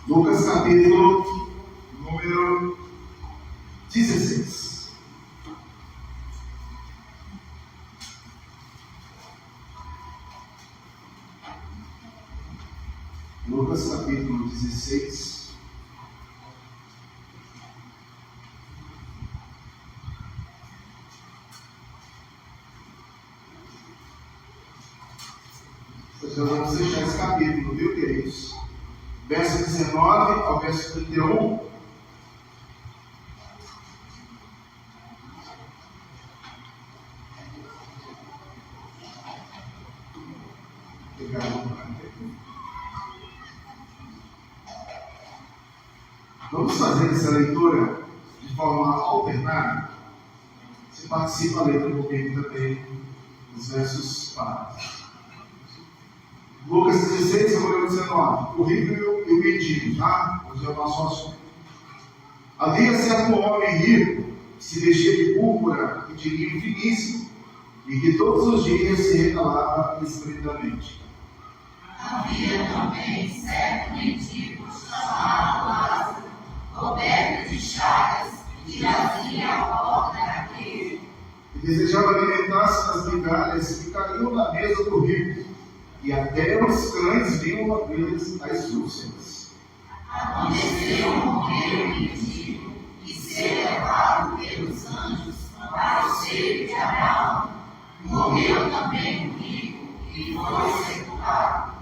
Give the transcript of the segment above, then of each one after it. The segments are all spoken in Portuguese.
Lucas capítulo número 16. Lucas capítulo 16. Nós vamos fechar esse capítulo, viu, queridos? Verso 19 ao verso 31. Vamos fazer essa leitura de forma alternada. Você participa lendo comigo também os versos pares. Lucas 16, eu vou ler o 19. O rico e o mendigo, tá? Hoje é o nosso assunto. Havia certo homem rico que se vestia de púrpura e de linho finíssimo e que todos os dias se regalava esplendidamente. Havia também certo mendigo chamado Lázaro, coberto de chagas, que jazia à porta daquele. E desejava alimentar-se das migalhas que caíam na mesa do rico, e até os cães vinham a ver as úlceras. Aconteceu morrer o mendigo e ser levado pelos anjos para o seio de Abraão. Morreu também o rico e foi sepultado.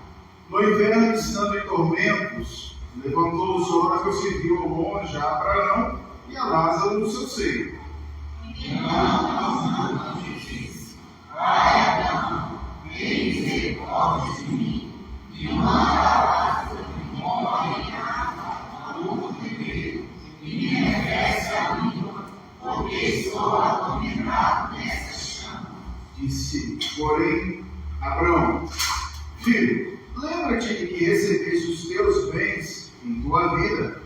No inverno, estando em tormentos, levantou os olhos e viu ao longe a Abraão e a Lázaro no seu seio. Então aos anjos disse: Pai Abraão, tem misericórdia de mim, e manda a Lázaro que morre em casa a luta primeiro, e me refresque a língua, porque estou atormentado nessa chama. Disse, porém, Abraão: Filho, lembra-te de que recebeste os teus bens em tua vida,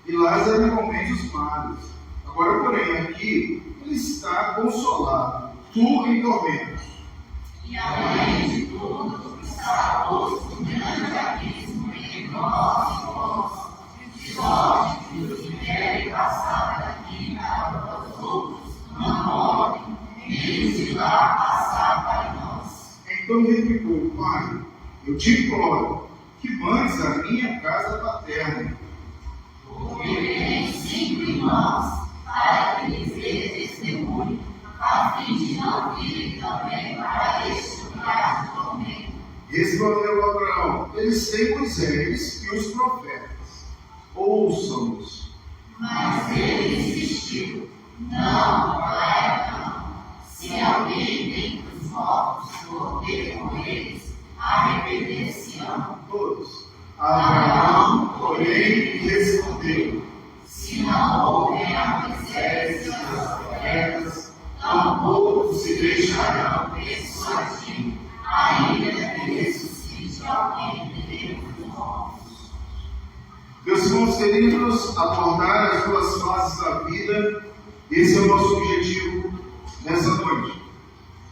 e Lázaro igualmente os males. Agora, porém, aqui ele está consolado, tu em tormentos. E além de tudo, está posto um grande abismo entre nós e vós, de sorte que os que querem passar daqui para os outros não morrem, nem os de lá passar para nós. Então replicou: Pai, eu te imploro que mandes a minha casa paterna. Porque tem 5 irmãos, para que lhes dê testemunho, a fim de não virem também para este lugar de tormento. Respondeu Abraão: Eles têm Moisés e os profetas. Ouçam-nos. Mas ele insistiu: Não, pai, não. Se alguém dentre os mortos for ter com eles, arrepender-se-ão. Todos. Abraão, porém, respondeu: Se não houver a Moisés e os profetas, tampouco se deixarão persuadir, ainda que ressuscite alguém dentre os mortos. Meus irmãos queridos, abordar as duas fases da vida, esse é o nosso objetivo nessa noite.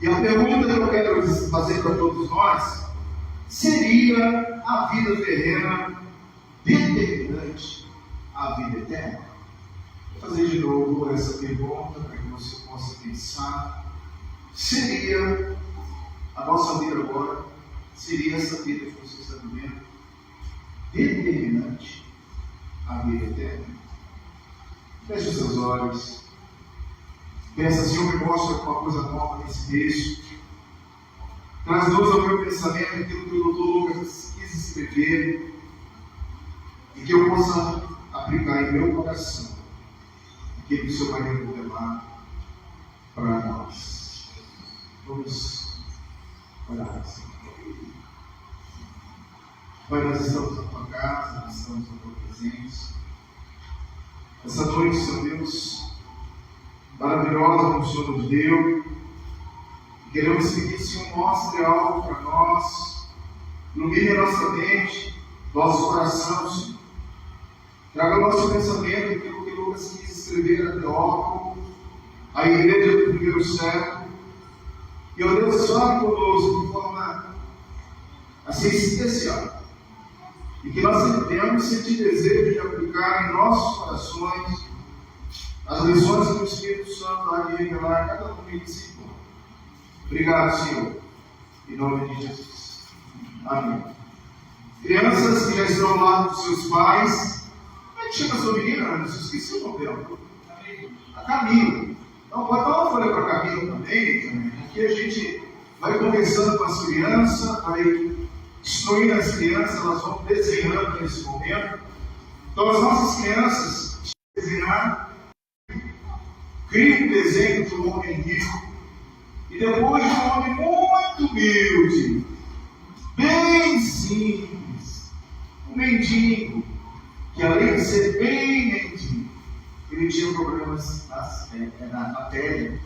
E a pergunta que eu quero fazer para todos nós: seria a vida terrena determinante à vida eterna? Vou fazer de novo essa pergunta para que você possa pensar. Seria a nossa vida agora, seria essa vida que você está vivendo determinante à vida eterna? Feche os seus olhos. Pensa: Senhor, me mostra alguma coisa nova nesse texto. Traz luz ao meu pensamento aquilo que o doutor Lucas quis escrever, e que eu possa aplicar em meu coração aquilo que o Senhor vai revelar para nós. Vamos orar assim. Pai, nós estamos na tua casa, nós estamos na tua presença. Essa noite, Senhor Deus, maravilhosa como o Senhor nos deu. Queremos pedir, Senhor, mostre algo para nós, ilumine a nossa mente, nosso coração, Senhor. Traga ao nosso pensamento aquilo que Lucas quis escrever a Teófilo, a igreja do primeiro século. E, ó Deus, fale conosco de forma assim especial. e que nós tenhamos sentir desejo de aplicar em nossos corações as lições que o Espírito Santo há de revelar a cada um de si. Obrigado, Senhor, em nome de Jesus. Amém. Crianças que já estão ao lado dos seus pais, como é que chama a sua menina? Eu esqueci o nome dela. A Camila. Então, pode dar uma folha para a Camila também. Aqui a gente vai conversando com as crianças, vai instruindo as crianças, elas vão desenhando nesse momento. Então, as nossas crianças desenhar, cria um desenho de um homem rico e depois de um homem muito humilde, bem simples, um mendigo, que além de ser bem mendigo, ele tinha problemas na pele,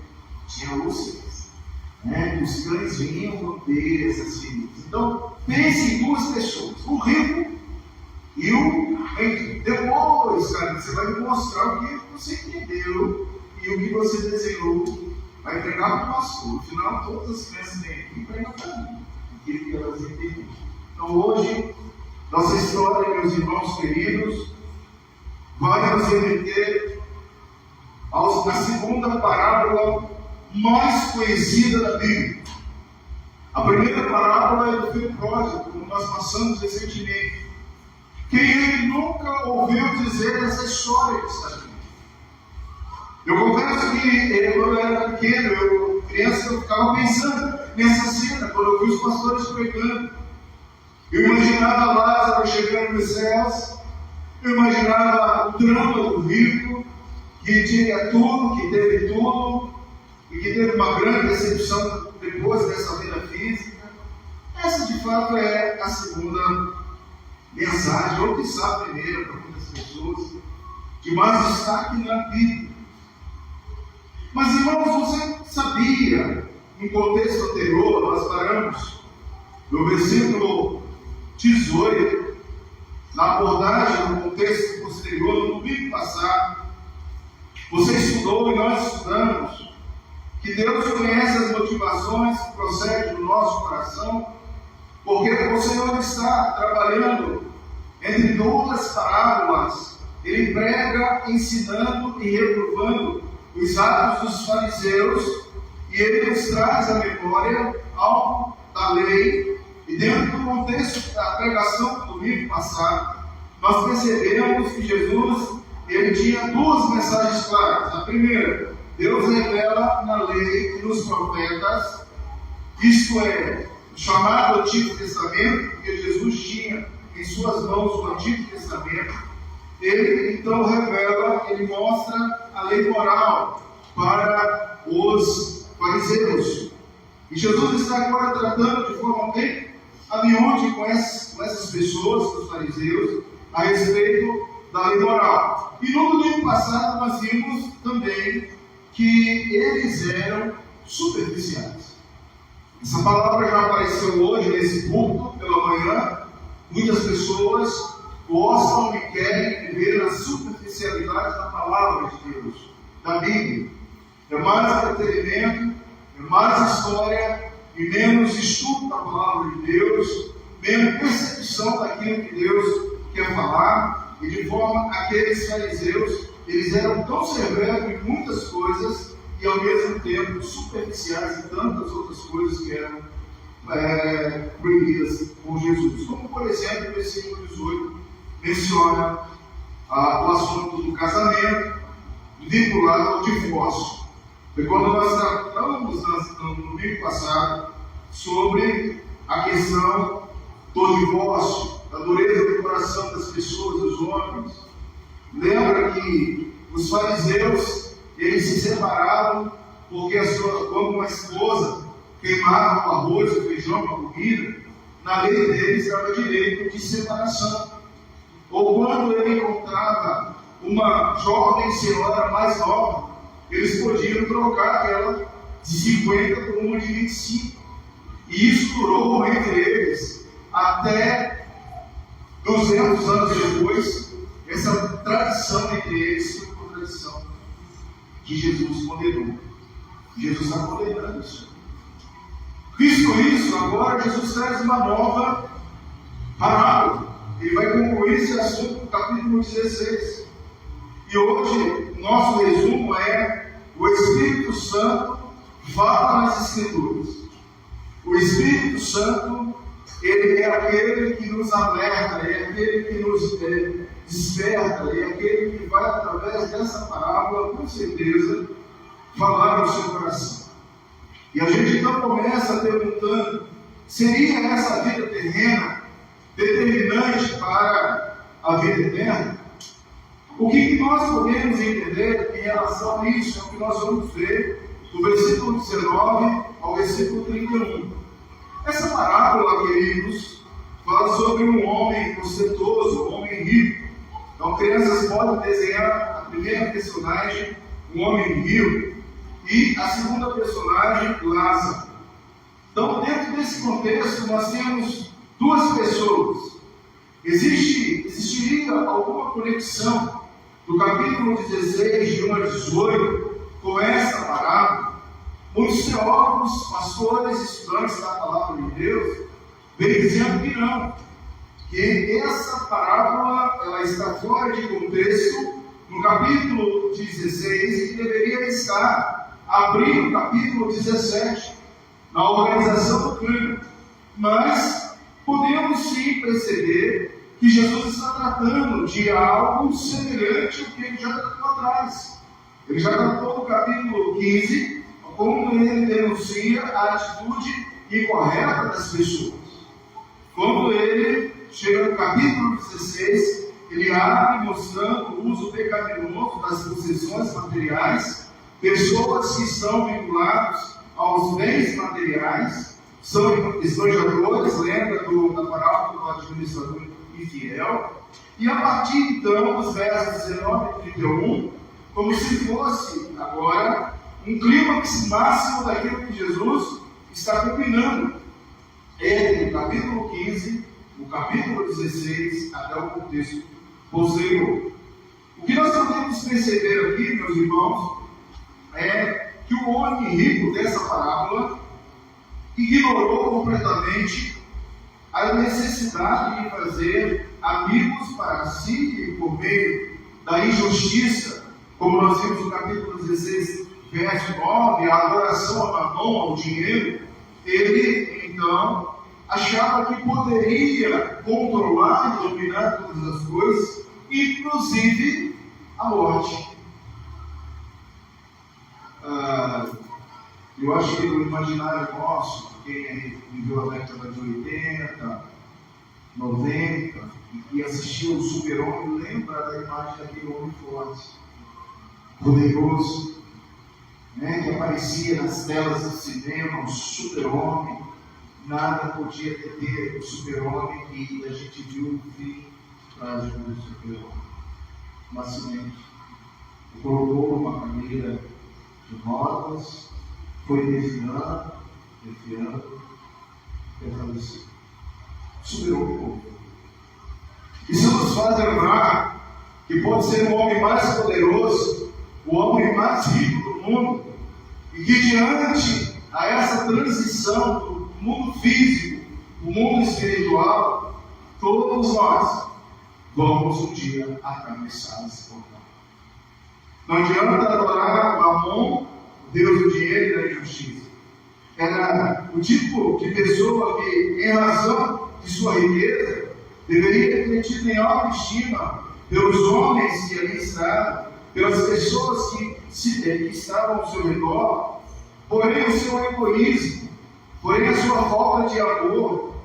tinha úlceras, né? Os cães vinham lamber essas feridas. Então, pense em duas pessoas, o rico e o mendigo. Depois, cara, você vai me mostrar o que você entendeu e o que você desenhou, vai entregar para o pastor. No final, todas as crianças vêm aqui e pregam para mim, aquilo que elas entenderam. Então, hoje, nossa história, meus irmãos queridos, vai nos remeter à segunda parábola mais conhecida da Bíblia. A primeira parábola é do filho pródigo, como nós passamos recentemente. Quem ele nunca ouviu dizer essa história que está aqui? Eu confesso que quando eu era pequeno, criança, eu ficava pensando nessa cena, quando eu vi os pastores pregando. Eu imaginava Lázaro chegando nos céus, eu imaginava o drama do rico, que tinha tudo, que teve tudo, e que teve uma grande decepção depois dessa vida física. Essa, de fato, é a segunda mensagem, ou quiçá a primeira para muitas pessoas, de mais destaque na Bíblia. Mas, irmãos, você sabia, em contexto anterior, nós paramos no versículo 18, na abordagem, no contexto posterior, no domingo passado, você estudou e nós estudamos que Deus conhece as motivações que procedem do nosso coração, porque o Senhor está trabalhando entre duas parábolas. Ele prega ensinando e reprovando os atos dos fariseus, e ele nos traz a memória algo da lei. E dentro do contexto da pregação do domingo passado, nós percebemos que Jesus ele tinha duas mensagens claras. A primeira, Deus revela na lei e nos profetas, isto é, o chamado Antigo Testamento, porque Jesus tinha em suas mãos o Antigo Testamento. Ele então revela, ele mostra a lei moral para os fariseus. E Jesus está agora tratando de forma bem aviões com essas pessoas, os fariseus, a respeito da lei moral. E no domingo passado nós vimos também que eles eram superficiais. Essa palavra já apareceu hoje nesse culto pela manhã. Muitas pessoas gostam e querem viver na superficialidade da palavra de Deus, da Bíblia. É mais entretenimento, é mais história e menos estudo da palavra de Deus, menos percepção daquilo que Deus quer falar. E de forma, aqueles fariseus, eles eram tão severos em muitas coisas e ao mesmo tempo superficiais em tantas outras coisas que eram proibidas por Jesus. Como, por exemplo, o versículo 18 menciona o assunto do casamento vinculado ao divórcio. Foi quando nós tratamos no domingo passado sobre a questão do divórcio, da dureza do coração das pessoas, dos homens. Lembra que os fariseus, eles se separavam porque quando uma esposa queimava o arroz, o feijão, a comida, na lei deles dava direito de separação. Ou quando ele encontrava uma jovem senhora mais nova, eles podiam trocar aquela de 50 por uma de 25. E isso durou entre eles até 200 anos depois. Essa tradição entre eles foi uma tradição que Jesus condenou. Jesus está condenando isso. Visto isso, agora Jesus traz uma nova parábola. ele vai concluir esse assunto no capítulo 16. E hoje, o nosso resumo é: o Espírito Santo fala nas Escrituras. O Espírito Santo, ele é aquele que nos alerta, é aquele que nos desperta, é aquele que vai, através dessa parábola, com certeza, falar no seu coração. E a gente então começa perguntando: seria essa vida terrena determinante para a vida eterna? O que nós podemos entender em relação a isso é o que nós vamos ver do versículo 19 ao versículo 31. Essa parábola, queridos, fala sobre um homem ostentoso, um homem rico. Então, crianças podem desenhar a primeira personagem, um homem rico, e a segunda personagem, Lázaro. Então, dentro desse contexto, nós temos duas pessoas. Existiria alguma conexão do capítulo 16, de 1 a 18, com essa parábola? Muitos teólogos, pastores, estudantes da palavra de Deus, vêm dizendo que não, que essa parábola ela está fora de contexto no capítulo 16 e que deveria estar abrindo o capítulo 17, na organização do crânio. Mas podemos sim perceber que Jesus está tratando de algo semelhante ao que ele já tratou atrás. Ele já tratou no capítulo 15, como ele denuncia a atitude incorreta das pessoas. Quando ele chega no capítulo 16, ele abre mostrando o uso pecaminoso das possessões materiais, pessoas que estão vinculadas aos bens materiais, são esbanjadores, lembra da parábola do administrador infiel, e a partir então dos versos 19 e 31, como se fosse agora um clímax máximo daquilo que Jesus está combinando entre o capítulo 15, o capítulo 16, até o contexto posterior. O que nós podemos perceber aqui, meus irmãos, é que o homem rico dessa parábola ignorou completamente a necessidade de fazer amigos para si por meio da injustiça, como nós vimos no capítulo 16, verso 9, a adoração a Mamon, ao dinheiro. Ele, então, achava que poderia controlar e dominar todas as coisas, inclusive a morte. Eu acho que no imaginário nosso, quem viveu a década de 80, 90, e assistiu o Super-Homem, lembra da imagem daquele homem forte, poderoso, né, que aparecia nas telas do cinema, o Super-Homem. Nada podia deter o Super-Homem, e a gente viu o fim trágico do Super-Homem. Um acidente. Ele colocou uma cadeira de rodas, foi desviando, e faleceu. Super-Homem morreu. Isso nos faz lembrar que pode ser o homem mais poderoso, o homem mais rico do mundo, e que diante a essa transição do mundo físico, o mundo espiritual, todos nós vamos um dia atravessar esse portal. Não adianta adorar Mamon, Deus do dinheiro e da injustiça. Era o tipo de pessoa que, em razão de sua riqueza, deveria ter tido em autoestima pelos homens que ali estavam, pelas pessoas que estavam ao seu redor, porém o seu egoísmo, porém a sua falta de amor,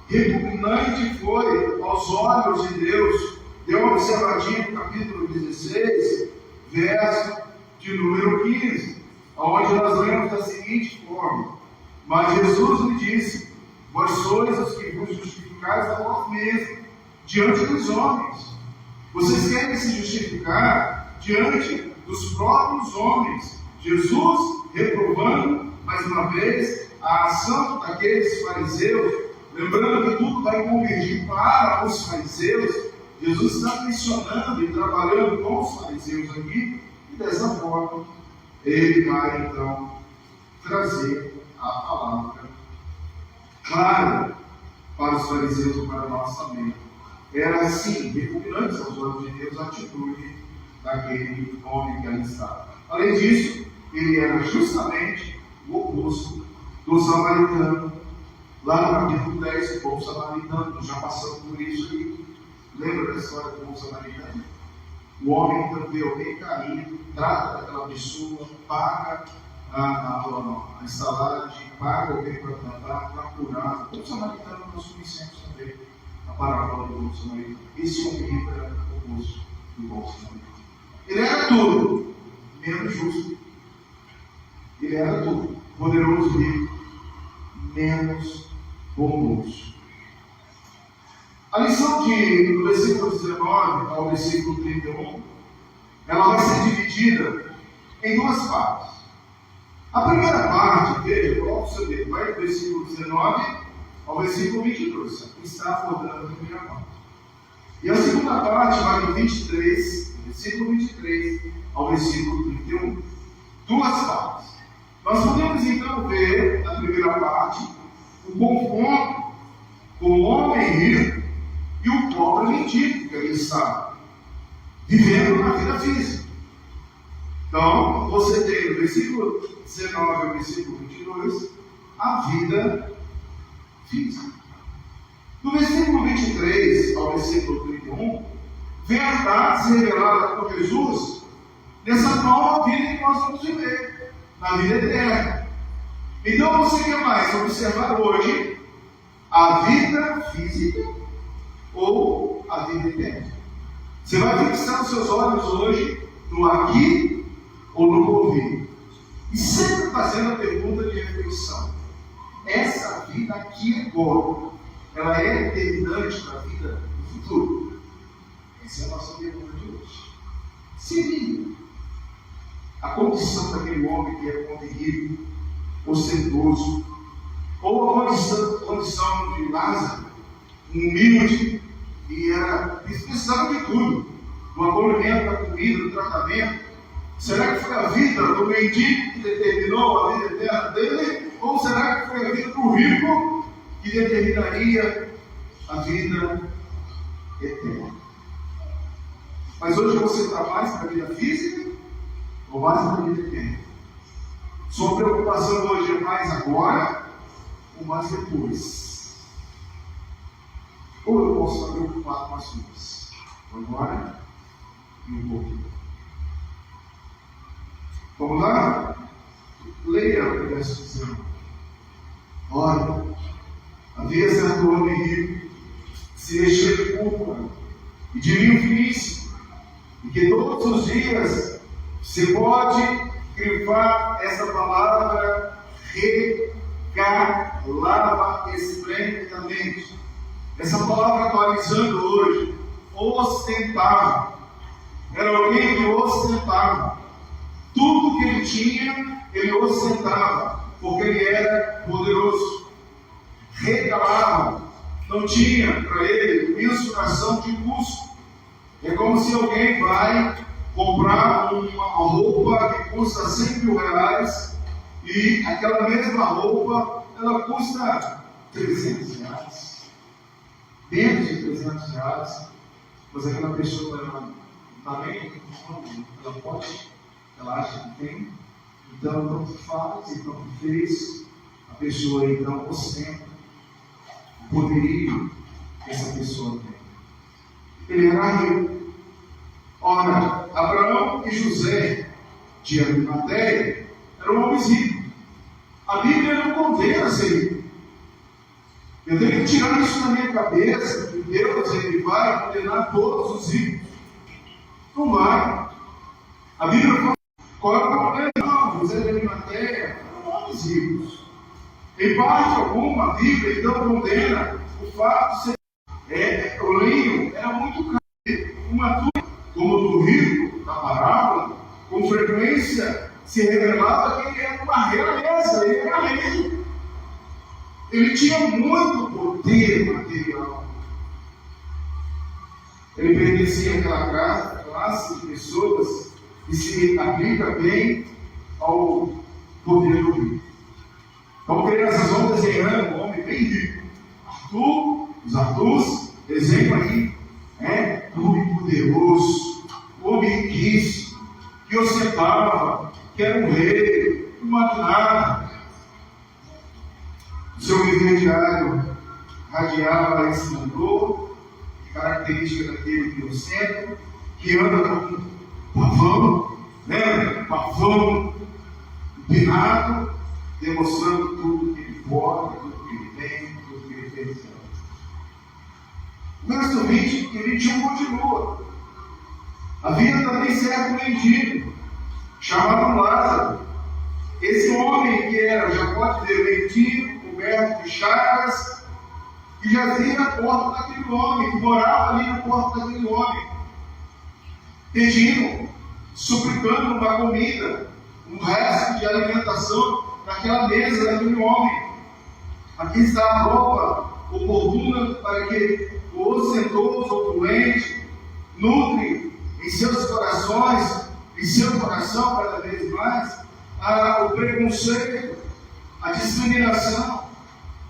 repugnante foi aos olhos de Deus. Dê uma observadinha no capítulo 16, verso de número 15, onde nós lemos da seguinte forma: mas Jesus lhe disse: vós sois os que vos justificais a vós mesmos diante dos homens. Vocês querem se justificar diante dos próprios homens. Jesus reprovando mais uma vez a ação daqueles fariseus, lembrando que tudo vai convergir para os fariseus. Jesus está mencionando e trabalhando com os fariseus aqui, e dessa forma ele vai então trazer a palavra clara para os fariseus e para nós também. era assim, repugnante aos olhos de Deus a atitude daquele homem que ali estava. Além disso, ele era justamente o oposto do samaritano. Lá no capítulo 10, o povo samaritano, já passamos por isso aqui. Lembra da história do povo samaritano? O homem então vê alguém caído, trata daquela pessoa, paga a estalagem, paga alguém para tratar, para curar. O povo samaritano nós conhecemos também a parábola do povo samaritano. Esse homem era o oposto do povo samaritano. Ele era tudo, menos justo. Ele era tudo, poderoso e rico, menos bondoso. A lição do versículo 19 ao versículo 31, ela vai ser dividida em duas partes. A primeira parte, veja, coloca o seu dedo, vai do versículo 19 ao versículo 22, está abordando a primeira parte. E a segunda parte vai do 23, versículo 23 ao versículo 31. Duas partes. Nós podemos então ver, na primeira parte, o confronto com o homem rico e o pobre mendigo que ele está vivendo na vida física. Então, você tem no versículo 19 ao versículo 22 a vida física. No versículo 23 ao versículo 31, verdades reveladas por Jesus nessa nova vida que nós vamos viver, na vida eterna. Então você quer mais observar hoje a vida física ou a vida eterna? Você vai fixar os seus olhos hoje no aqui ou no porvir? E sempre fazendo a pergunta de reflexão: essa vida aqui agora, ela é determinante para a vida do futuro? Essa é a nossa pergunta de hoje. Seria a condição daquele homem que era um homem rico, ostentoso, ou a condição de Lázaro, humilde, e precisava de tudo, do acolhimento, da comida, do tratamento? Será que foi a vida do mendigo que determinou a vida eterna dele? Ou será que foi a vida do rico que determinaria a vida eterna? Mas hoje você está mais para a vida física ou mais para a vida eterna? Sua preocupação hoje é mais agora ou mais depois? Ou eu posso estar preocupado com as duas, agora e um pouquinho. Vamos lá? Leia o verso 19. Olha, havia certo homem rico que se encheu de culpa e de vinho finíssimo, e que todos os dias você pode grifar essa palavra regalava esplendidamente. Essa palavra atualizando hoje, ostentava. Era alguém que ostentava. Tudo que ele tinha, ele ostentava, porque ele era poderoso. Regalava. Não tinha para ele mensuração de custo. É como se alguém vai comprar uma roupa que custa 100 mil reais e aquela mesma roupa, ela custa 300 reais. Menos de 300 reais. Mas aquela pessoa, ela está bem, ela pode, ela acha que tem, então tanto faz e tanto fez, a pessoa então ostenta o poderio que essa pessoa tem. Ele era rico. Ora, Abraão e José de Arimateia eram homens ricos. A Bíblia não condena ser rico. Eu tenho que tirar isso da minha cabeça, que Deus ele vai condenar todos os ricos. Não vai. A Bíblia fala, qual é o problema? Não, José de Arimateia eram homens ricos. Em parte alguma, a Bíblia então condena o fato de ser o linho era muito caro. Uma turma, como do rico, da parábola, com frequência se revelava que ele era uma realeza, ele era rei. Ele tinha muito poder material. Ele pertencia àquela classe de pessoas que se aplica bem ao poder do rico. Então, crianças vão desenhando um homem bem rico. Os Arturs desenham aí poderoso, homem riquíssimo, que ostentava, que era um rei, um magnata. O seu viver diário radiava esse louvor, característica daquele que ostenta, que anda com pavão, né? Pavão empinado, demonstrando tudo que ele pode, tudo que ele tem, tudo que ele fez. O verso 20 e 21 continua. Havia também certo mendigo, chamado Lázaro. Esse homem que era, já pode ver, mendigo, coberto de chagas, que jazia na porta daquele homem, que morava ali na porta daquele homem, pedindo, suplicando uma comida, um resto de alimentação naquela mesa daquele homem. Aqui está a prova oportuna para que o ostentoso ou doente nutre em seus corações, em seu coração cada vez mais, o preconceito, a discriminação.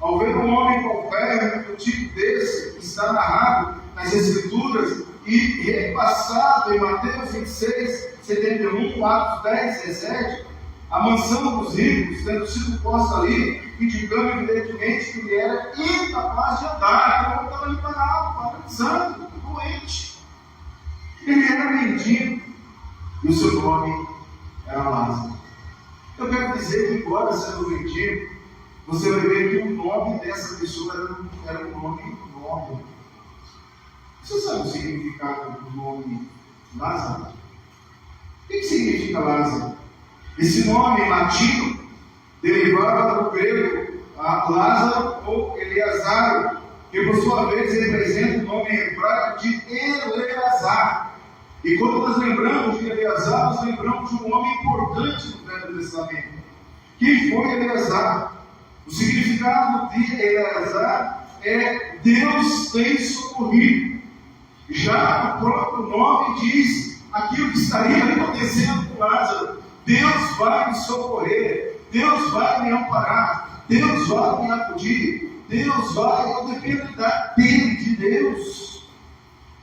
Ao ver um homem qualquer, do tipo desse, que está narrado nas Escrituras e repassado em Mateus 26, 71, Atos 10, 17, a mansão dos ricos tendo sido posta ali, indicando evidentemente que ele era incapaz de andar, então estava ali paralisando, doente. Ele era mendigo e o seu nome era Lázaro. Eu quero dizer que, embora sendo mendigo, você vai ver que o nome dessa pessoa era um nome nobre. Você sabe o significado do nome Lázaro? O que significa Lázaro? Esse nome latino derivava do grego Lázaro ou Eleazar, que por sua vez representa o nome hebraico de Eleazar. E quando nós lembramos de Eleazar, nós lembramos de um homem importante no Velho Testamento. Quem foi Eleazar? O significado de Eleazar é Deus tem socorrido. Já o próprio nome diz aquilo que estaria acontecendo com Lázaro. Deus vai me socorrer, Deus vai me amparar, Deus vai me acudir, Deus vai, eu dependo dele, de Deus.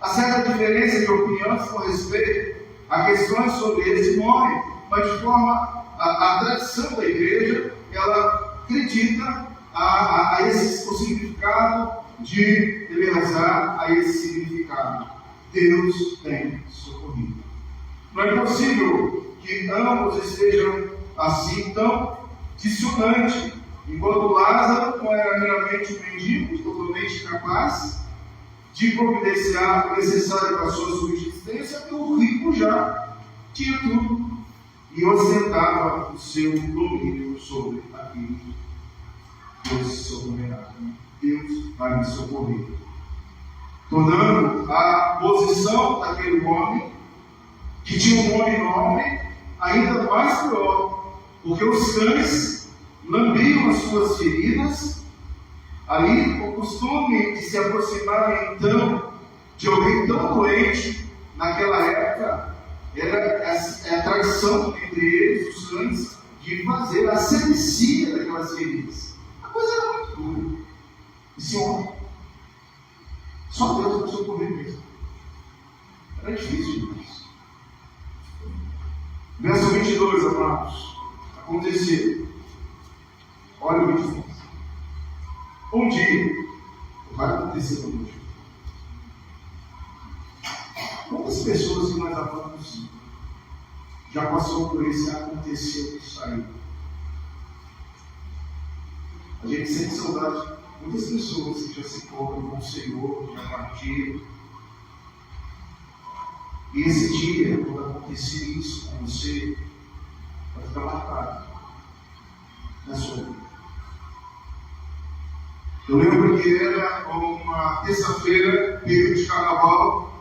Há certa diferença de opiniões com respeito a questões sobre esse nome, mas de forma, a tradição da igreja, ela acredita o significado de Eleazar, a esse significado. Deus tem socorrido. Não é possível que ambos estejam assim tão dissonantes. Enquanto Lázaro não era meramente um mendigo, totalmente capaz de providenciar o necessário para a sua subsistência, o rico já tinha tudo e ostentava o seu domínio sobre aquilo. Deus soberano, Deus vai me socorrer. Tornando a posição daquele homem, que tinha um nome nobre, ainda mais pior, porque os cães lambiam as suas feridas. Ali, o costume de se aproximar então de alguém tão doente, naquela época, era a tradição entre eles, os cães, de fazer a asepsia daquelas feridas. A coisa era muito dura. Esse homem, só Deus vai socorrer mesmo. Era difícil demais. Verso 22, amados. Aconteceu. Olha o 22. Um dia, vai acontecer hoje. Quantas pessoas que nós amamos já passou por esse aconteceu isso aí? A gente sente saudade de muitas pessoas que já se encontram com o Senhor, já partiram. E esse dia, quando acontecer isso com você, vai ficar marcado na sua vida. Eu lembro que era uma terça-feira, período de carnaval,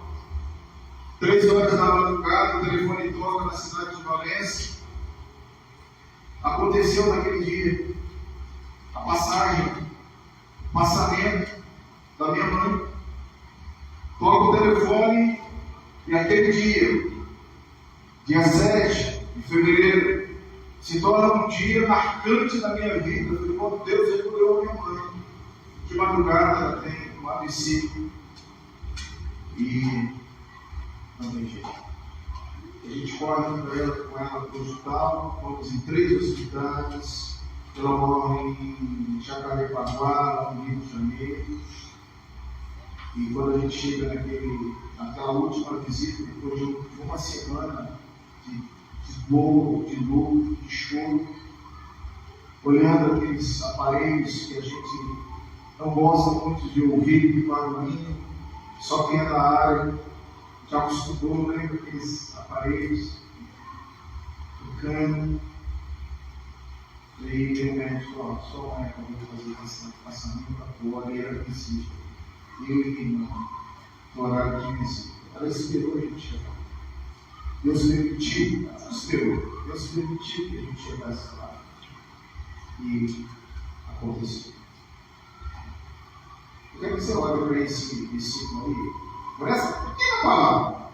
3 horas da madrugada, o telefone toca na cidade de Valência. Aconteceu naquele dia a passagem, o passamento da minha mãe. Toca o telefone e aquele dia 7 de fevereiro, se torna um dia marcante na minha vida. Eu falei, quando Deus recolheu a minha mãe. De madrugada ela tem um AVC e não tem jeito. A gente corre com ela para o hospital, vamos em 3 hospitais, ela morre em Jacarepaguá, no Rio de Janeiro. E quando a gente chega naquela última visita, depois de uma semana de dor, de luto, de choro, olhando aqueles aparelhos que a gente não gosta muito de ouvir, de barulhinho, só quem é da área já acostumou, lembra aqueles aparelhos, tocando. E aí tem um médico, ó, só o médico vai fazer passamento para fora, e era visível. Eu e minha irmã, no horário de visita. Ela esperou a gente chegar. Deus permitiu, ela esperou. Deus permitiu que a gente chegasse lá. E aconteceu. Eu quero que você olhe para esse versículo aí, por essa pequena palavra.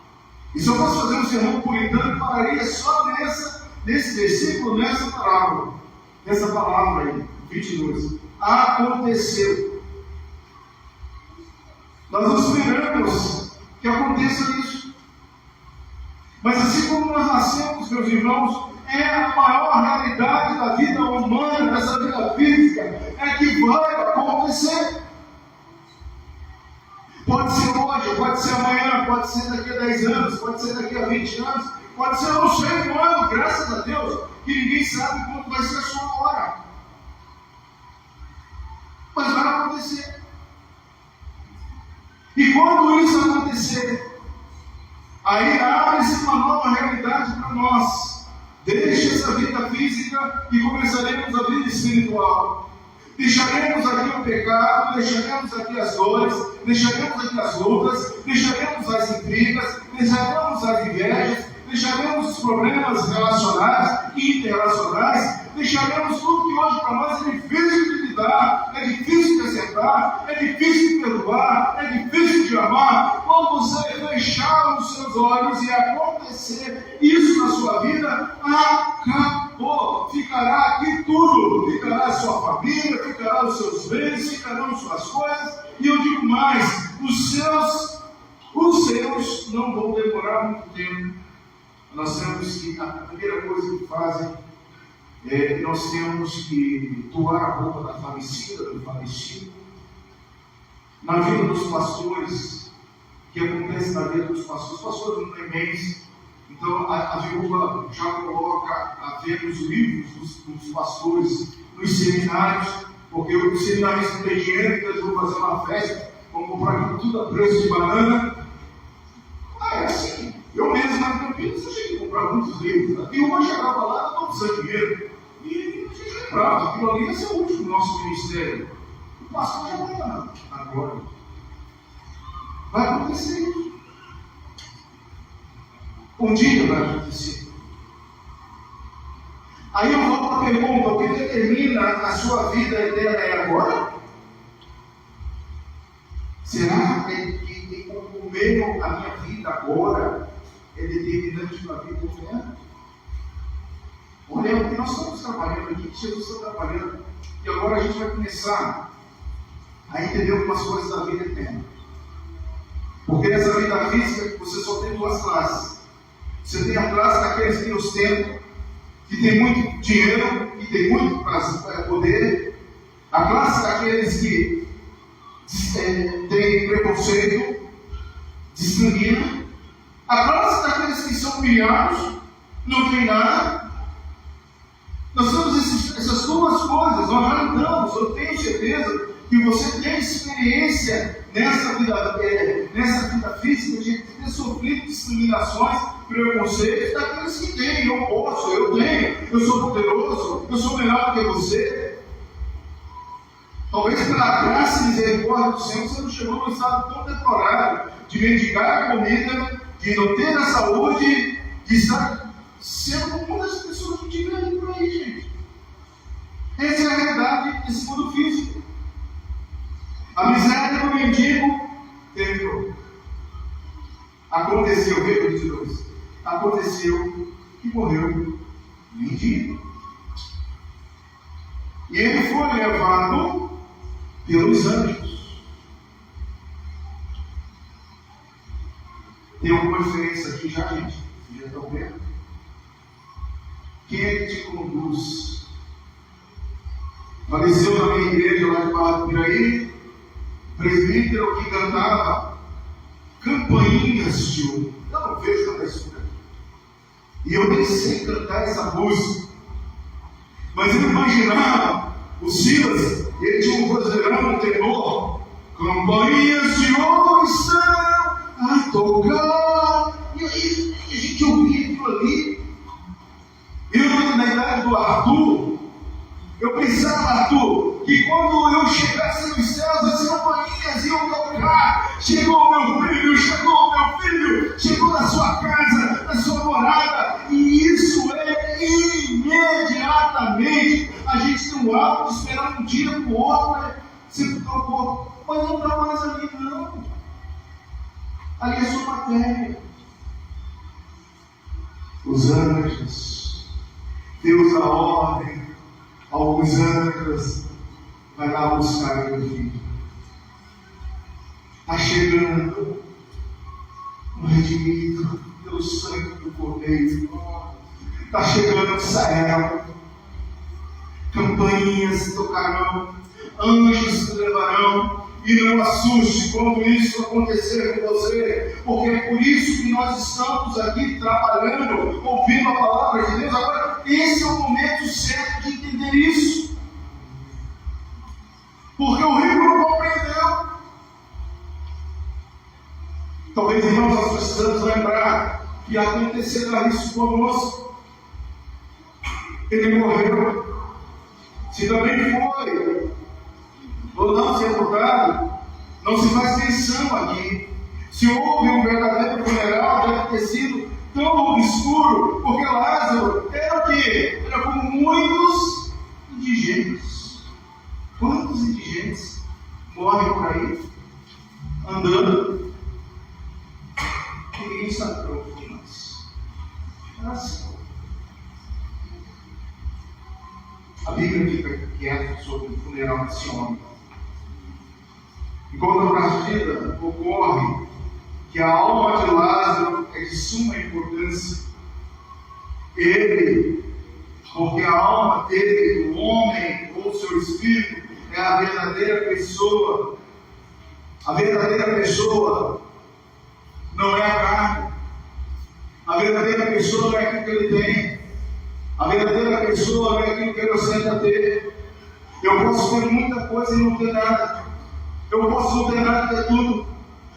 E se eu fosse fazer um sermão puritano, falaria só nesse versículo, nessa parábola. Nessa palavra aí, 22. Aconteceu. Nós esperamos que aconteça isso. Mas assim como nós nascemos, meus irmãos, é a maior realidade da vida humana, dessa vida física, é que vai acontecer. Pode ser hoje, pode ser amanhã, pode ser daqui a 10 anos, pode ser daqui a 20 anos, pode ser eu não sei quando, graças a Deus, que ninguém sabe quando vai ser a sua hora. Mas vai acontecer. E quando isso acontecer, aí abre-se uma nova realidade para nós. Deixe essa vida física e começaremos a vida espiritual. Deixaremos aqui o pecado, deixaremos aqui as dores, deixaremos aqui as lutas, deixaremos as intrigas, deixaremos as invejas, deixaremos os problemas relacionais e interrelacionais, deixaremos tudo que hoje para nós é difícil de lidar, é difícil de acertar, é difícil de perdoar, é difícil de amar. Quando você fechar os seus olhos e acontecer isso na sua vida, acabou. Ficará aqui tudo, ficará a sua família, ficará os seus bens, ficarão suas coisas, e eu digo mais, os seus não vão demorar muito tempo. Nós temos que, a primeira coisa que fazem é que nós temos que doar a roupa da falecida, do falecido. Na vida dos pastores, que acontece na vida dos pastores, os pastores não têm bens, então a viúva já coloca a ver os livros dos pastores nos seminários, porque os seminários não têm dinheiro, então eles vão fazer uma festa, vão comprar tudo a preço de banana. É assim. Eu mesmo na Campinas, eu cheguei a comprar muitos livros. A viúva chegava lá, não precisa de dinheiro. E a gente lembrava, aquilo ali ia ser útil no nosso ministério. O pastor já vai lá agora. Vai acontecer isso. Um dia vai acontecer. Aí eu volto para a pergunta: o que determina a sua vida eterna é agora? Será que o meu, a minha vida agora é determinante para a vida eterna? Olha, o que nós estamos trabalhando aqui, que Jesus está trabalhando, e agora a gente vai começar a entender algumas coisas da vida eterna. Porque nessa vida física você só tem 2 classes. Você tem a classe daqueles que ostentam, que tem muito dinheiro, que tem muito poder. A classe daqueles que têm preconceito, discrimina. A classe daqueles que são humilhados, não tem nada. Nós temos essas 2 coisas, nós já lidamos. Eu tenho certeza que você tem experiência nessa vida física de ter sofrido discriminações, preconceitos daqueles que têm. Eu posso, eu tenho, eu sou poderoso, eu sou melhor do que você. Talvez pela graça e misericórdia do Senhor você não chegou num estado tão deplorável de mendigar a comida, de não ter a saúde, de estar sendo uma das pessoas que tiveram por aí, gente. Essa é a realidade desse mundo físico. A miséria do mendigo terminou. Aconteceu, veja 22. Aconteceu que morreu mendigo. E ele foi levado pelos anjos. Tem alguma diferença aqui já, gente? Vocês já estão vendo? Quem é que te conduz? Faleceu na minha igreja lá de Barra do Piraí, presbítero que cantava campainhas de ouro. Eu não vejo tanta escura. E eu nem sei cantar essa música. Mas eu imaginava o Silas, ele tinha um vozeirão, um tenor, campainhas de ouro estão a tocar. E aí a gente ouvia aquilo ali. Eu, na idade do Arthur, eu pensava, Arthur, que quando eu chegasse nos céus, as campainhas iam tocar. Chegou meu filho, chegou na sua casa, na sua morada. E isso é imediatamente. A gente tem o hábito de esperar um dia para o outro, né? Se tocou, mas não está mais ali, não. Ali é sua matéria. Os anjos, Deus dá ordem, alguns anjos vai lá buscar meu filho. Está chegando um redimido pelo sangue do Cordeiro. Está chegando Israel. Campainhas tocarão, anjos te levarão. E não assuste quando isso acontecer com você, porque é por isso que nós estamos aqui trabalhando, ouvindo a palavra de Deus. Agora, esse é o momento certo de entender isso, porque o rico não compreendeu. Talvez, irmãos, nós precisamos lembrar que acontecerá isso conosco. Ele morreu. Se também foi ou não sepultado, não se faz menção aqui. Se houve um verdadeiro funeral, deve ter sido tão obscuro, porque Lázaro era o quê? Era como muitos indigentes. Quantos indigentes morrem por aí, andando? Ninguém sabe para onde mais. É assim. A Bíblia fica quieta sobre o funeral desse homem. Enquanto a partida ocorre, que a alma de Lázaro é de suma importância. Ele, porque a alma dele, do homem ou seu espírito, é a verdadeira pessoa. A verdadeira pessoa não é a carne. A verdadeira pessoa não é aquilo que ele tem. A verdadeira pessoa não é aquilo que ele ostenta ter. Eu posso ter muita coisa e não ter nada. Eu posso não ter nada e ter tudo.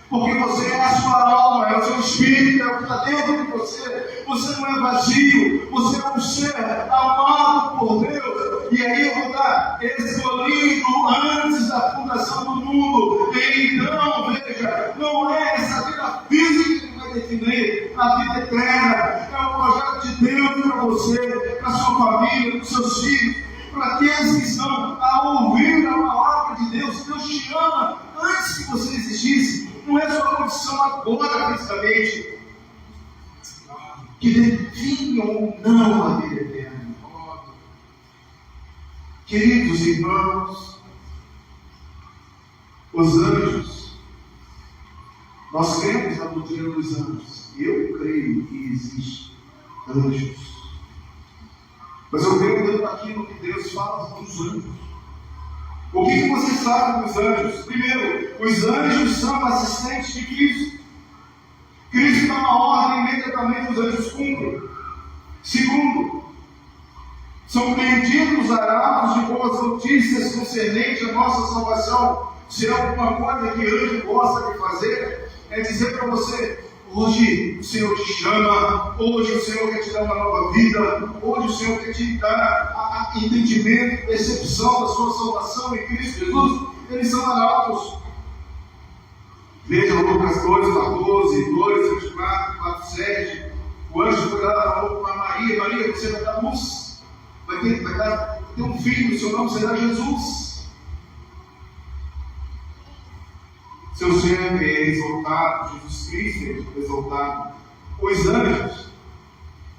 Porque você é a sua alma, é o seu espírito, é o que está dentro de você. Você não é vazio, você é um ser amado por Deus. E aí eu vou estar escolhido antes da fundação do mundo. E então, veja, não é essa vida física que vai definir a vida eterna. É o projeto de Deus para você, para a sua família, para os seus filhos. Para aqueles que estão a ouvir a palavra de Deus. Deus te ama antes que você existisse. Não é sua condição agora, fisicamente, que define ou não a vida eterna. Queridos irmãos, os anjos, nós cremos na doutrina dos anjos. Eu creio que existe anjos. Mas eu creio dentro daquilo que Deus fala dos anjos. O que você sabe dos anjos? Primeiro, os anjos são assistentes de Cristo. Cristo dá uma ordem, imediatamente os anjos cumprem. Segundo, são benditos arautos de boas notícias concernente à nossa salvação. Se é alguma coisa que anjo gosta de fazer, é dizer para você: hoje o Senhor te chama, hoje o Senhor quer te dar uma nova vida, hoje o Senhor quer te dar entendimento, percepção da sua salvação em Cristo Jesus. Eles são arautos. Veja Lucas 2, 14, 2, 24, 4, 7. O anjo foi lá e falou para Maria: Maria, você vai dar luz, vai ter um filho, o seu nome será Jesus. Seu sangue é exaltado, Jesus Cristo é exaltado. Os anjos,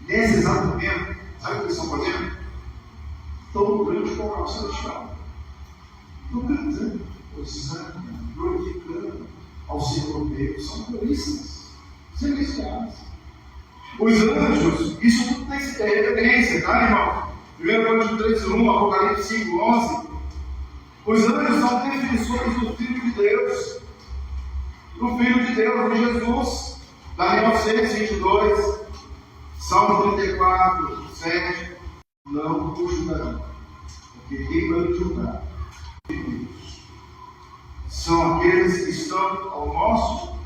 nesse exato momento, sabe o que eles estão fazendo? Estão no grande coral celestial. Estão cantando, os anjos, glorificando ao Senhor Deus. São coristas, celestiais. Os anjos, isso tudo tem referência, tá, irmão? 1 Coríntios 3:1, Apocalipse 5:11. Os anjos são defensores do Filho de Deus. Do Filho de Deus, de Jesus. Daniel 6:22. Salmo 34:7. Não o julgarão, porque quem vai julgar? Deus. São aqueles que estão ao nosso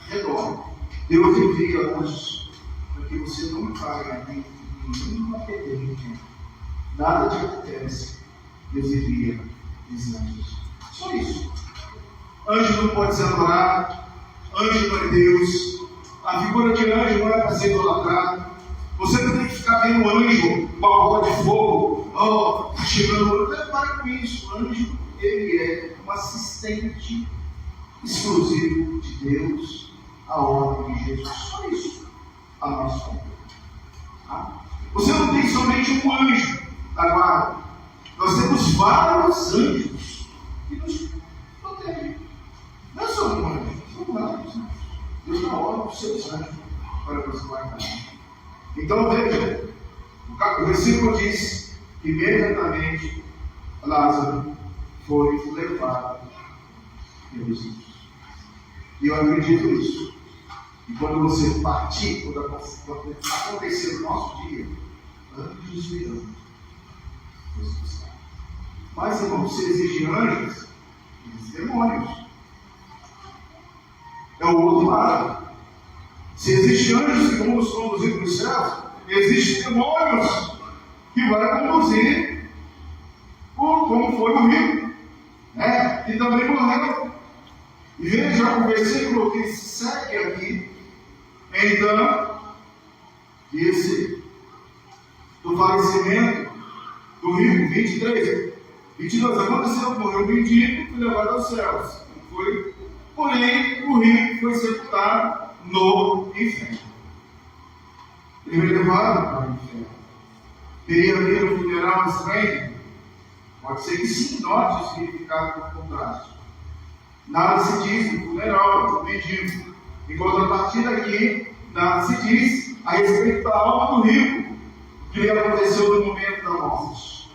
redor. Deus envia anjos para que você não caia em nenhuma pedrinha. Nada te acontece. Deus envia os anjos. Só isso. Anjo não pode ser adorado. Anjo não é Deus. A figura de anjo não é para ser idolatrada. Você não tem que ficar vendo um anjo com a bola de fogo. Oh, está chegando. Não pare com isso. O anjo, ele é um assistente exclusivo de Deus, a ordem de Jesus. Só isso. A nossa ordem. Tá? Você não tem somente um anjo da guarda. Nós temos vários anjos que nos protegem. Não é só um anjo, são vários anjos. Deus dá ordem dos seus anjos para nos guardar. Então veja, o versículo diz que imediatamente Lázaro foi levado pelos anjos. E eu acredito nisso. E quando você partir, quando acontecer no nosso dia, anjos virão. Mas, irmão, se exige anjos, existem demônios. É o outro lado. Se existem anjos que vão nos conduzir para os céus, existem demônios que vão conduzir como foi o rico, né? Que também morreu. E veja o versículo que segue aqui. Então, do falecimento do rico, 23, 22, aconteceu que morreu o mendigo e foi levado aos céus. Porém, o rico foi sepultado no inferno. Ele foi levado para o inferno. Teria havido um funeral estranho? Pode ser que sim, note o significado do contraste. Nada se diz do funeral, do mendigo. Em contrapartida aqui, nada se diz a respeito da alma do rico, o que lhe aconteceu no momento da morte.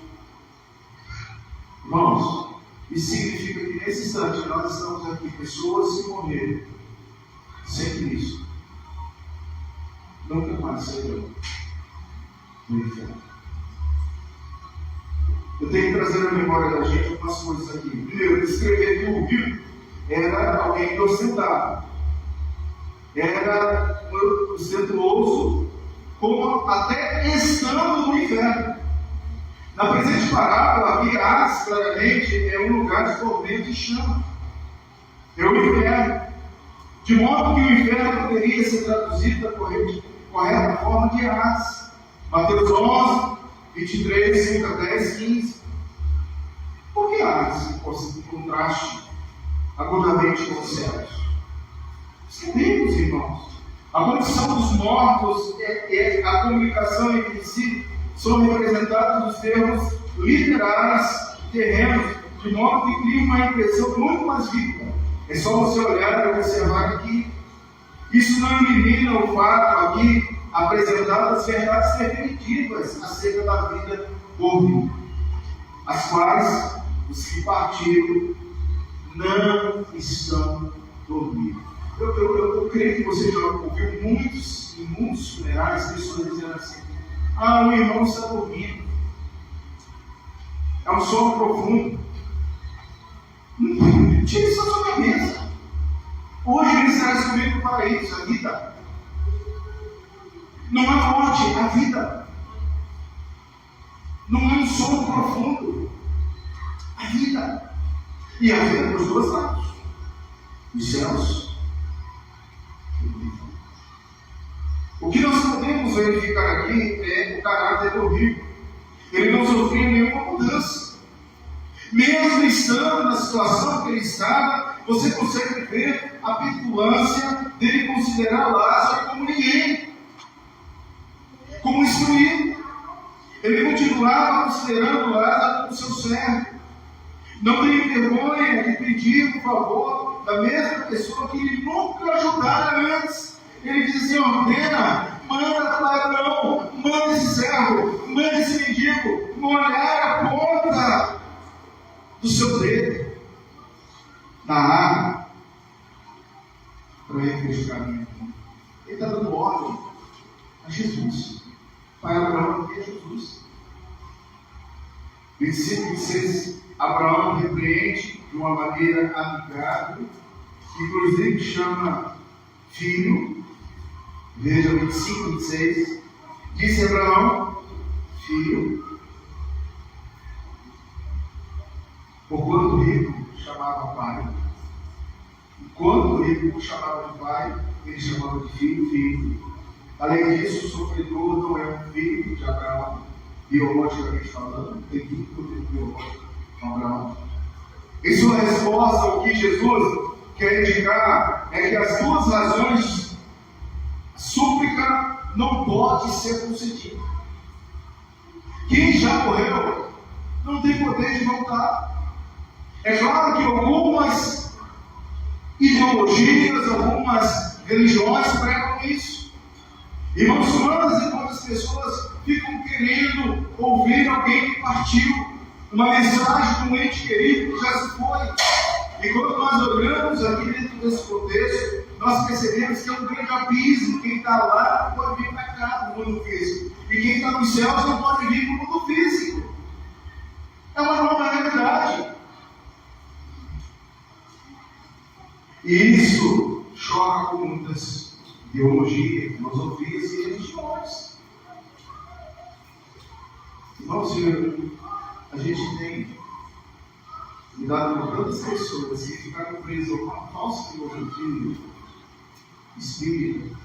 Irmãos, isso significa que nesse instante nós estamos aqui, pessoas que morreram sem Cristo, nunca mais sairão do inferno. Eu tenho que trazer na memória da gente algumas coisas aqui. Primeiro, descrever que o rico era alguém que ostentava, era ostentoso, como até estando no inferno. Na presente parábola, aqui, Hades, claramente, é um lugar de tormento e chama. É o inferno. De modo que o inferno poderia ser traduzido da correta forma de Hades. Mateus 11, 23, 5 a 10, 15. Por que Hades em contraste agudamente com os céus? Sabemos, irmãos, a condição dos mortos a comunicação entre si são representados nos termos literais, terrenos, de modo que cria uma impressão muito mais viva. É só você olhar e observar aqui. Isso não elimina o fato aqui apresentado das verdades definitivas acerca da vida por mim, as quais os que partiram não estão dormindo. Eu creio que você já ouviu em muitos funerais, pessoas dizendo assim: ah, o irmão está dormindo. É um sono profundo. Tire isso da sua cabeça. Hoje ele traz comigo para isso, a vida. Não é morte, é a vida. Não é um sono profundo. A vida. E a vida dos dois lados. Os céus. O que nós podemos verificar aqui é o caráter do rico. Ele não sofreu nenhuma mudança. Mesmo estando na situação que ele estava, você consegue ver a petulância dele considerar Lázaro como ninguém, como excluído. Ele continuava considerando Lázaro como seu servo. Não tem vergonha de pedir um favor da mesma pessoa que ele nunca ajudara antes. Ele se ordena, manda para Abraão, manda esse servo, manda esse mendigo, molhar a ponta do seu dedo na água para refrescar a minha mão. Ele está dando ordem a Jesus. Pai Abraão é Jesus. 25, 26, Abraão repreende de uma maneira amigável, inclusive chama filho. Veja 25, 26. Disse Abraão, filho, porquanto o rico chamava pai. Quando o rico chamava de pai, ele chamava de filho, filho. Além disso, o sofredor não é um filho de Abraão, biologicamente falando, tem vínculo biológico com Abraão. Em sua resposta, o que Jesus quer indicar é que as duas razões, súplica não pode ser concedida. Quem já morreu não tem poder de voltar. É claro que algumas ideologias, algumas religiões pregam isso. Irmãos, quantas e quantas pessoas ficam querendo ouvir alguém que partiu, uma mensagem de um ente querido que já se foi. E quando nós olhamos aqui dentro desse contexto, nós percebemos que é um grande abismo. Quem está lá não pode vir para cá no mundo físico. E quem está nos céus não pode vir para o mundo físico. É uma nova realidade. E isso choca com muitas ideologias, filosofias e religiões. Irmãos, a gente tem lidado com tantas pessoas que ficaram presas a uma falsa filosofia espírita,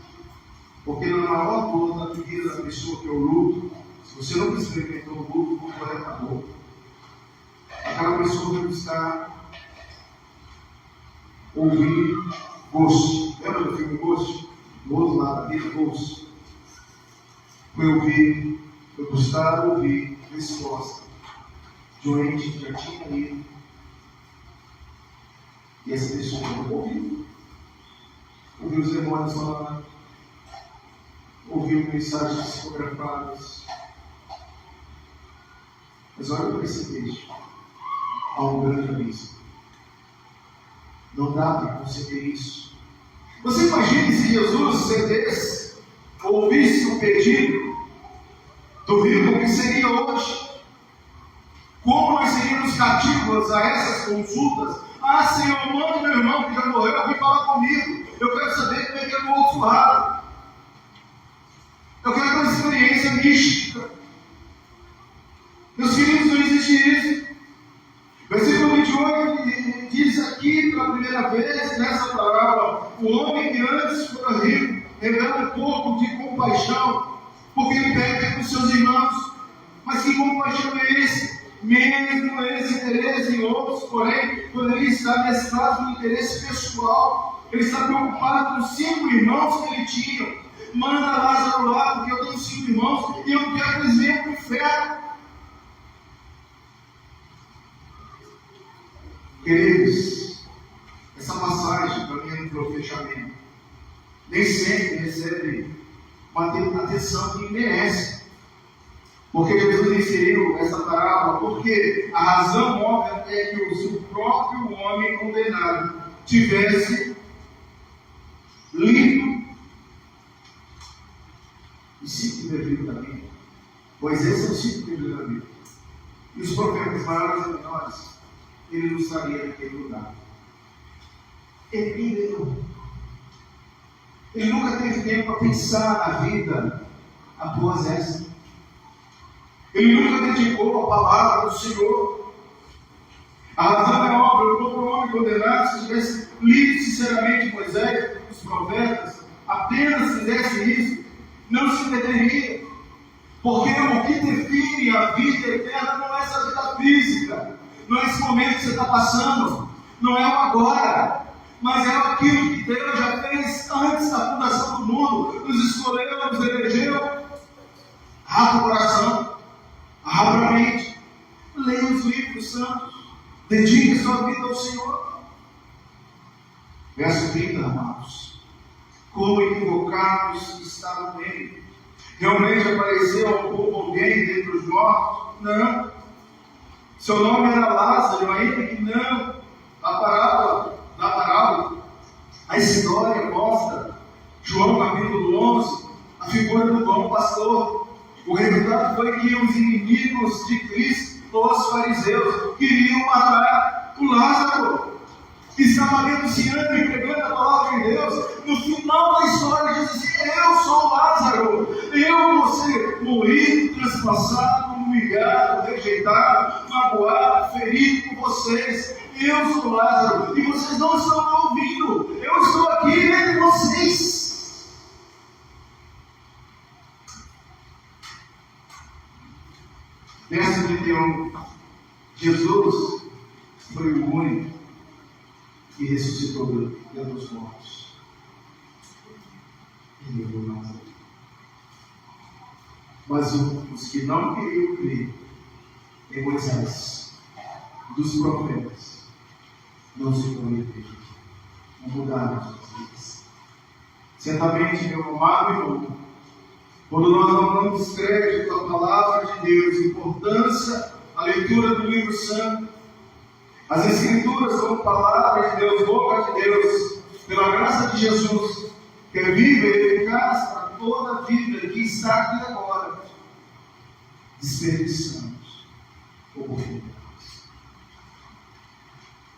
porque na maior dor da vida da pessoa que é o luto, se você não experimentou o luto, o luto acabou. Aquela pessoa vai buscar ouvir Ghost. Lembra do filme Ghost? Do outro lado da vida, Ghost. Foi buscar ouvir resposta de um ente que já tinha ido. E essa pessoa não ouviu. Ouviu os demônios falando. Ouviu mensagens psicografadas. Mas olha para esse texto. Há um grande abismo. Não dá para conceber isso. Você imagina se Jesus cedesse, ouvisse o pedido do rico, que seria hoje? Como nós seríamos cativos a essas consultas? Ah, Senhor, manda meu irmão que já morreu vir falar comigo. Eu quero saber como é que é o outro lado. Eu quero ter uma experiência mística. Meus queridos, não existe isso. Versículo 28 diz aqui pela primeira vez nessa parábola: o homem que antes fora rico revela um pouco de compaixão, porque ele pede com seus irmãos. Mas que compaixão é esse? Mesmo esse interesse em outros, porém, poderia estar mesclado no interesse pessoal. Ele está preocupado com os 5 irmãos que ele tinha. Manda Lázaro lá, porque eu tenho 5 irmãos e eu não quero que eles venham para o inferno. Queridos, essa passagem para mim é um fechamento. Nem sempre recebe uma atenção que merece. Porque Jesus inseriu essa parábola, porque a razão óbvia é que se o próprio homem condenado tivesse lido os 5 livros da Bíblia. Pois esses são os 5 livros da Bíblia. E os profetas maiores e menores, ele não estaria naquele lugar. Ele nunca teve tempo para pensar na vida após essa. Ele nunca dedicou a palavra do Senhor. A razão é óbvia: o próprio homem condenado, se tivesse lido sinceramente Moisés, os profetas, apenas fizesse isso, não se meteria. Porque o que define a vida eterna não é essa vida física, não é esse momento que você está passando, não é o agora, mas é aquilo que Deus já fez antes da fundação do mundo. Nos escolheu, nos elegeu. Abra o coração, abra a mente, leia os livros santos, dedique sua vida ao Senhor. Verso 30, amados: como equivocados estavam com ele. Realmente apareceu ao povo alguém dentre os mortos? Não. Seu nome era Lázaro, ainda que não. Da parábola, a história mostra, João capítulo 11, a figura do bom pastor. O resultado foi que os inimigos de Cristo, os fariseus, queriam matar o Lázaro, que estava anunciando e pregando a palavra de Deus. No final da história diz assim: eu sou Lázaro, eu vou ser moído, transpassado, humilhado, rejeitado, magoado, ferido por vocês. Eu sou Lázaro, e vocês não estão me ouvindo. Eu estou aqui entre vocês. Verso 31. Jesus foi o único que ressuscitou dos mortos. Ele levou Lázaro. Mas os que não queriam crer em Moisés, dos profetas, não se converteram, não mudaram as suas vidas. Certamente, meu amado irmão, quando nós não damos crédito à palavra de Deus, importância, a leitura do livro santo, as Escrituras como palavra de Deus, boca de Deus, pela graça de Jesus, que é viva e eficaz para toda a vida que está aqui agora, desperdiçamos oportunidades.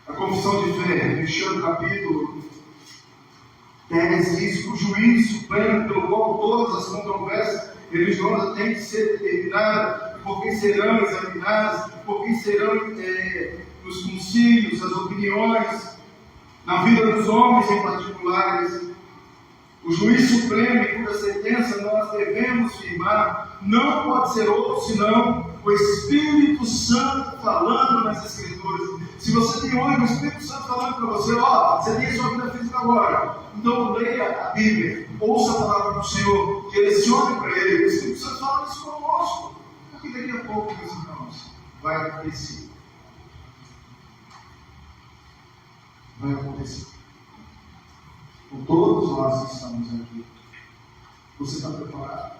A confissão de fé, Êxodo capítulo 10, diz que o juiz supremo pelo qual todas as controvérsias religiosas têm que ser determinadas, por quem serão examinadas, por quem serão os concílios, as opiniões, na vida dos homens em particulares. O juiz supremo, em cuja sentença nós devemos firmar, não pode ser outro senão o Espírito Santo falando nas Escrituras. Se você tem hoje o Espírito Santo falando para você, você tem a sua vida física agora, então leia a Bíblia, ouça a palavra do Senhor, direcione para Ele. O Espírito Santo fala isso conosco, porque daqui a pouco, meus irmãos, vai acontecer. Vai acontecer. Com todos nós que estamos aqui. Você está preparado?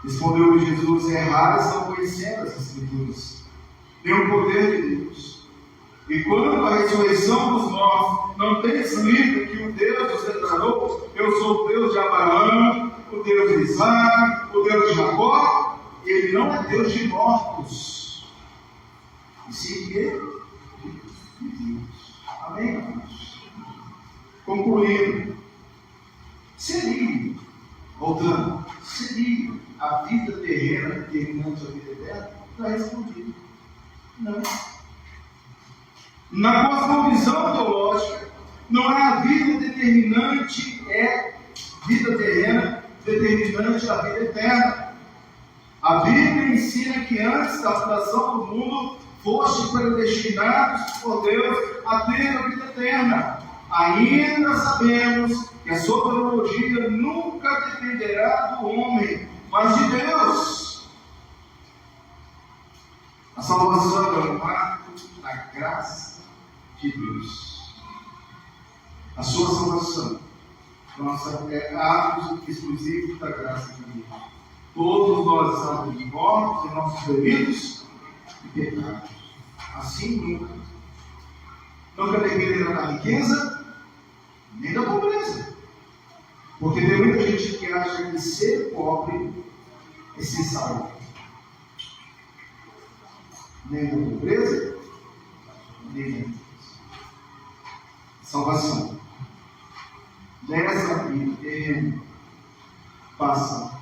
Respondeu-lhe Jesus: errais não conhecendo as Escrituras, nem o poder de Deus. E quando a ressurreição dos mortos, não tens lido que o Deus os declarou: eu sou o Deus de Abraão, o Deus de Isaac, o Deus de Jacó? Ele não é Deus de mortos, e sim de vivos. Amém, amados? Concluindo, seria a vida terrena determinante a vida eterna? Está respondido. Não. Na cosmovisão teológica, não é a vida determinante, é vida terrena determinante a vida eterna. A Bíblia ensina que antes da fundação do mundo, foste predestinados por Deus a ter a vida eterna. Ainda sabemos que a soteriologia nunca dependerá do homem, mas de Deus. A salvação é um ato da graça de Deus. A sua salvação é ato exclusivo da graça de Deus. Todos nós estamos mortos em nossos delitos e pecados. Assim nunca. Nunca dependerá da riqueza, nem da pobreza. Porque tem muita gente que acha que ser pobre é ser salvo. Nem da pobreza, nem da riqueza. Salvação. Nessa vida terrena passa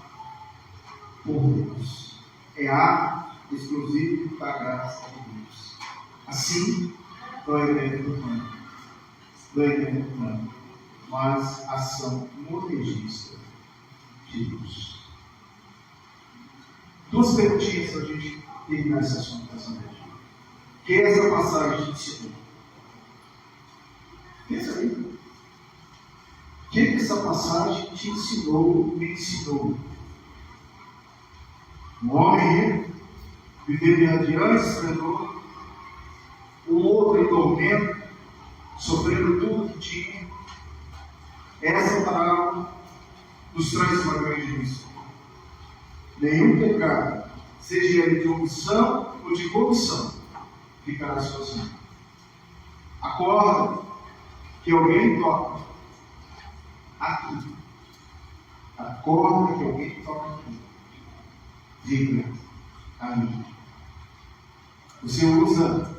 por Deus. É ato exclusivo da graça de Deus. Assim, não é mérito humano, mas ação monergista de Deus. Duas perguntinhas para a gente terminar esse assunto dessa noite. O que essa passagem te ensinou? Pensa aí. O que essa passagem te ensinou, me ensinou? Um homem rico, vivendo em radiante esplendor, o outro em tormento, sofrendo tudo que tinha, Essa palavra nos traz uma grande lição. Nenhum pecado, seja ele de omissão ou de comissão, ficará sozinho. Acorda que alguém toca aqui. Acorda que alguém toca aqui. Vibra ali. Você usa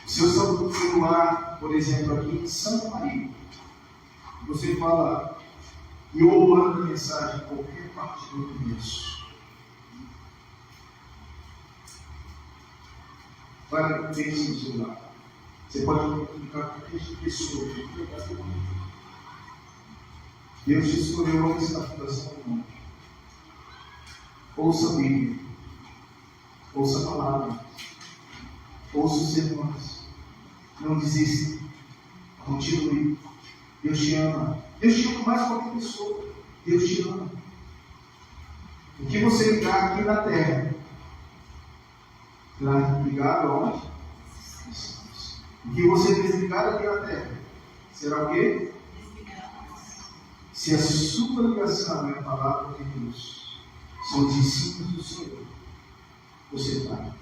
o seu celular, por exemplo, aqui em Santa Maria. Você fala e ou manda mensagem em qualquer parte do universo. Para pense no celular. Você pode comunicar com qualquer pessoa. Deus te escolheu antes da fundação do mundo. Ouça a Bíblia. Ouça a palavra. Ouça os sermões. Não desista. Continue. Deus te ama. Deus te ama mais que qualquer pessoa. Deus te ama. O que você ligar aqui na terra, será ligado aonde? O que você desligar aqui na terra, será o quê? Se a sua ligação é a palavra de Deus, são os ensinos do Senhor, você está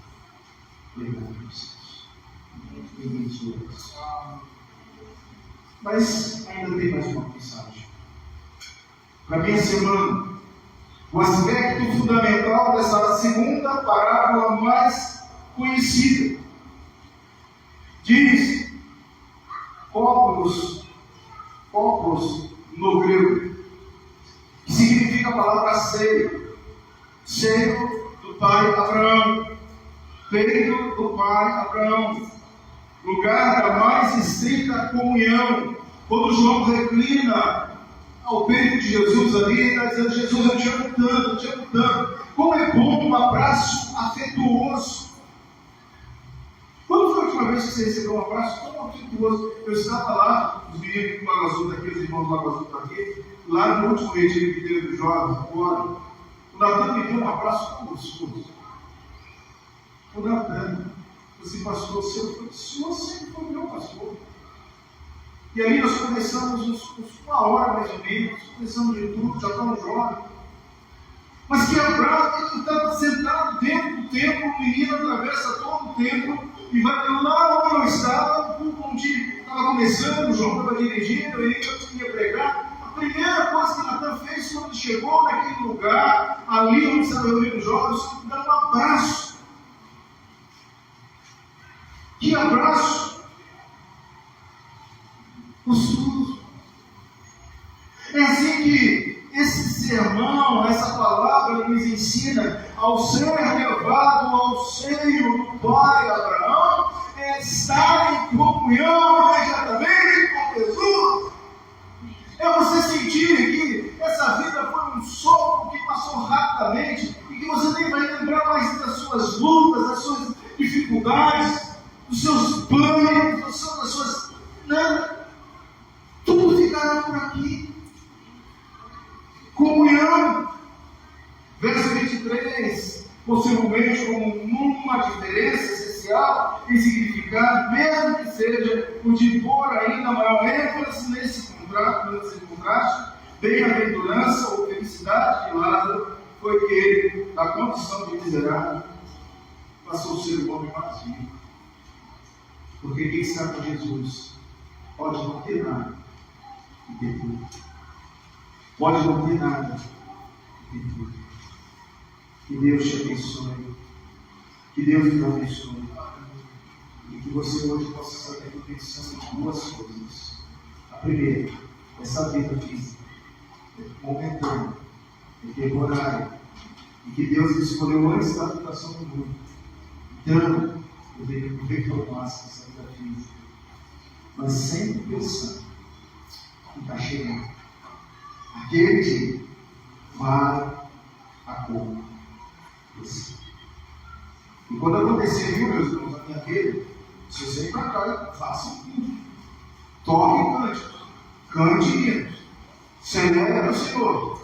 ligado a vocês. Ninguém te ouve. Mas ainda tem mais uma mensagem. Para minha semana, o aspecto fundamental dessa segunda parábola mais conhecida. Diz óculos no grego, que significa a palavra seio. Seio do pai Abraão. Peito do pai Abraão. Lugar da mais estrita comunhão. Quando João reclina ao peito de Jesus ali, ele está dizendo: Jesus, eu te amo tanto, eu te amo tanto. Como é bom um abraço afetuoso. Quando foi a última vez que você recebeu um abraço tão afetuoso? Eu estava lá, os meninos do Lago Azul daqui, os irmãos do Lago Azul daqui, lá no último retiro que teve dos jovens, agora. O Natan me deu um abraço tão gostoso. O Natan, você pastor, o senhor sempre foi meu pastor. E aí nós começamos uma hora mais ou menos, começamos de tudo, já estamos jovens. Mas que abraço, ele estava sentado dentro do templo, o menino atravessa todo o templo e vai lá onde eu estava, onde estava começando, o João estava dirigindo, ele ia pregar. A primeira coisa que Natan fez quando chegou naquele lugar, ali onde estava reunindo os jovens, foi dar um abraço. Que abraço! Gostoso. É assim que esse sermão, essa palavra nos ensina ao ser levado ao seio do pai Abraão, é estar em comunhão imediatamente com Jesus. É você sentir que essa vida foi um sopro que passou rapidamente e que você nem vai lembrar mais das suas lutas, das suas dificuldades, dos seus planos, das suas... Nada. Tudo ficará por aqui. Comunhão. Verso 23, possivelmente como uma diferença essencial em significado, mesmo que seja o de pôr ainda maior ênfase nesse contraste, bem-aventurança ou felicidade de Lázaro, foi que ele, da condição de miserável, passou a ser um homem vazio. Porque quem está com Jesus pode não ter nada e ter tudo. Pode não ter nada e ter tudo. Que Deus te abençoe. Que Deus te abençoe. E que você hoje possa saber pensando em duas coisas. A primeira, essa vida física, momentânea, temporária, e que Deus escolheu antes da fundação do mundo. Então, eu tenho que retomar essa vida física, mas sempre pensando que está chegando. Aquele dia vai acontecer. E quando acontecer, viu, meus irmãos, na minha vida, se você ir para cá, faça tudo. Toque cante hinos, celebra o Senhor,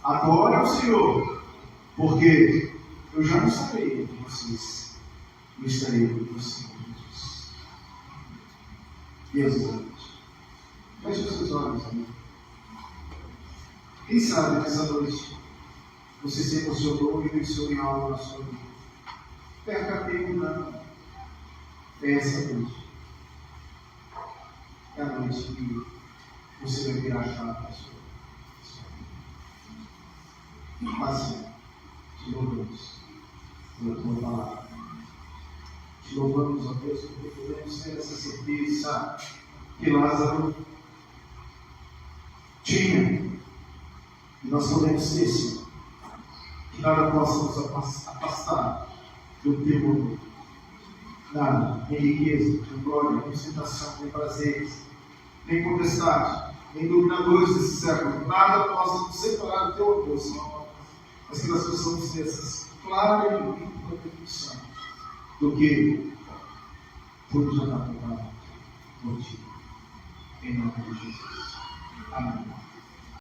adore o Senhor, porque eu já não estarei entre vocês, eu estarei com vocês, Jesus. Deus abençoe. Feche os seus olhos, amigo. Quem sabe nessa noite você se emocionou e pensou em algo na sua vida. Perca tempo não. É essa noite. É a noite que você vai virar a chave para a sua vida. Mas, te louvamos pela tua palavra. Te louvamos, ó Deus, porque podemos ter essa certeza que Lázaro tinha. E nós podemos ter, Senhor, que nada possa nos afastar do teu amor. Nada, nem riqueza, nem glória, nem ostentação, nem prazeres, nem potestade, nem dominadores desse século. Nada possa nos separar do teu amor, Senhor. Mas que nós possamos ter essa clara e limpa definição do que tudo já está preparado por ti. Em nome de Jesus.